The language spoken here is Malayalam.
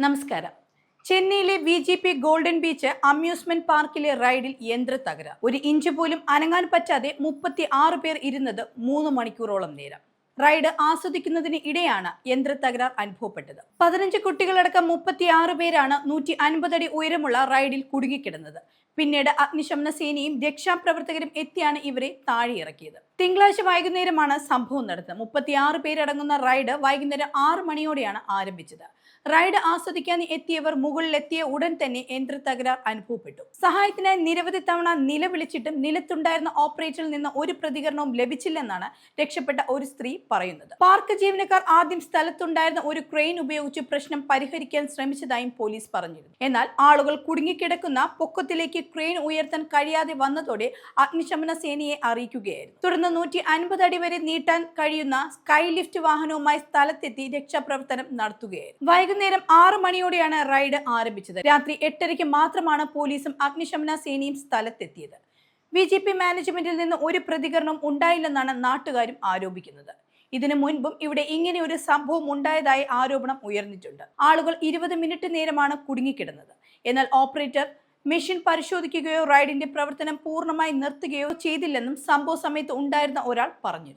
നമസ്കാരം. ചെന്നൈയിലെ VGP ഗോൾഡൻ ബീച്ച് അമ്യൂസ്മെന്റ് പാർക്കിലെ റൈഡിൽ യന്ത്രത്തകരാർ. ഒരു ഇഞ്ച് പോലും അനങ്ങാൻ പറ്റാതെ 36 പേർ ഇരുന്നത് 3 മണിക്കൂറോളം നേരം. റൈഡ് ആസ്വദിക്കുന്നതിന് ഇടെയാണ് യന്ത്രത്തകരാർ അനുഭവപ്പെട്ടത്. 15 കുട്ടികളടക്കം 36 പേരാണ് 150 അടി ഉയരമുള്ള റൈഡിൽ കുടുങ്ങിക്കിടന്നത്. പിന്നീട് അഗ്നിശമന സേനയും രക്ഷാപ്രവർത്തകരും എത്തിയാണ് ഇവരെ താഴെ ഇറക്കിയത്. തിങ്കളാഴ്ച വൈകുന്നേരമാണ് സംഭവം നടന്നത്. 36 പേരടങ്ങുന്ന റൈഡ് വൈകുന്നേരം 6 മണിയോടെയാണ് ആരംഭിച്ചത്. റൈഡ് ആസ്വദിക്കാൻ എത്തിയവർ മുകളിലെത്തിയ ഉടൻ തന്നെ യന്ത്രത്തകരാർ അനുഭവപ്പെട്ടു. സഹായത്തിനായി നിരവധി തവണ നിലവിളിച്ചിട്ടും നിലത്തുണ്ടായിരുന്ന ഓപ്പറേറ്ററിൽ നിന്ന് ഒരു പ്രതികരണവും ലഭിച്ചില്ലെന്നാണ് രക്ഷപ്പെട്ട ഒരു സ്ത്രീ പറയുന്നത്. പാർക്ക് ജീവനക്കാർ ആദ്യം സ്ഥലത്തുണ്ടായിരുന്ന ഒരു ക്രെയിൻ ഉപയോഗിച്ച് പ്രശ്നം പരിഹരിക്കാൻ ശ്രമിച്ചതായും പോലീസ് പറഞ്ഞിരുന്നു. എന്നാൽ ആളുകൾ കുടുങ്ങിക്കിടക്കുന്ന പൊക്കത്തിലേക്ക് ക്രെയിൻ ഉയർത്താൻ കഴിയാതെ വന്നതോടെ അഗ്നിശമന സേനയെ അറിയിക്കുകയായിരുന്നു. തുടർന്ന് 150 അടി വരെ നീട്ടാൻ കഴിയുന്ന സ്കൈ ലിഫ്റ്റ് വാഹനവുമായി സ്ഥലത്തെത്തി രക്ഷാപ്രവർത്തനം നടത്തുകയായിരുന്നു. വൈകുന്നേരം 6 മണിയോടെയാണ് റൈഡ് ആരംഭിച്ചത്. രാത്രി 8:30 മാത്രമാണ് പോലീസും അഗ്നിശമന സേനയും സ്ഥലത്തെത്തിയത്. VGP മാനേജ്മെന്റിൽ നിന്ന് ഒരു പ്രതികരണവും ഉണ്ടായില്ലെന്നാണ് നാട്ടുകാരും ആരോപിക്കുന്നത്. ഇതിനു മുൻപും ഇവിടെ ഇങ്ങനെ ഒരു സംഭവം ഉണ്ടായതായി ആരോപണം ഉയർന്നിട്ടുണ്ട്. ആളുകൾ 20 മിനിറ്റ് നേരമാണ് കുടുങ്ങിക്കിടന്നത്. എന്നാൽ ഓപ്പറേറ്റർ മെഷീൻ പരിശോധിക്കുകയോ റൈഡിന്റെ പ്രവർത്തനം പൂർണ്ണമായി നിർത്തുകയോ ചെയ്തില്ലെന്നും സംഭവ സമയത്ത് ഉണ്ടായിരുന്ന ഒരാൾ പറഞ്ഞിരുന്നു.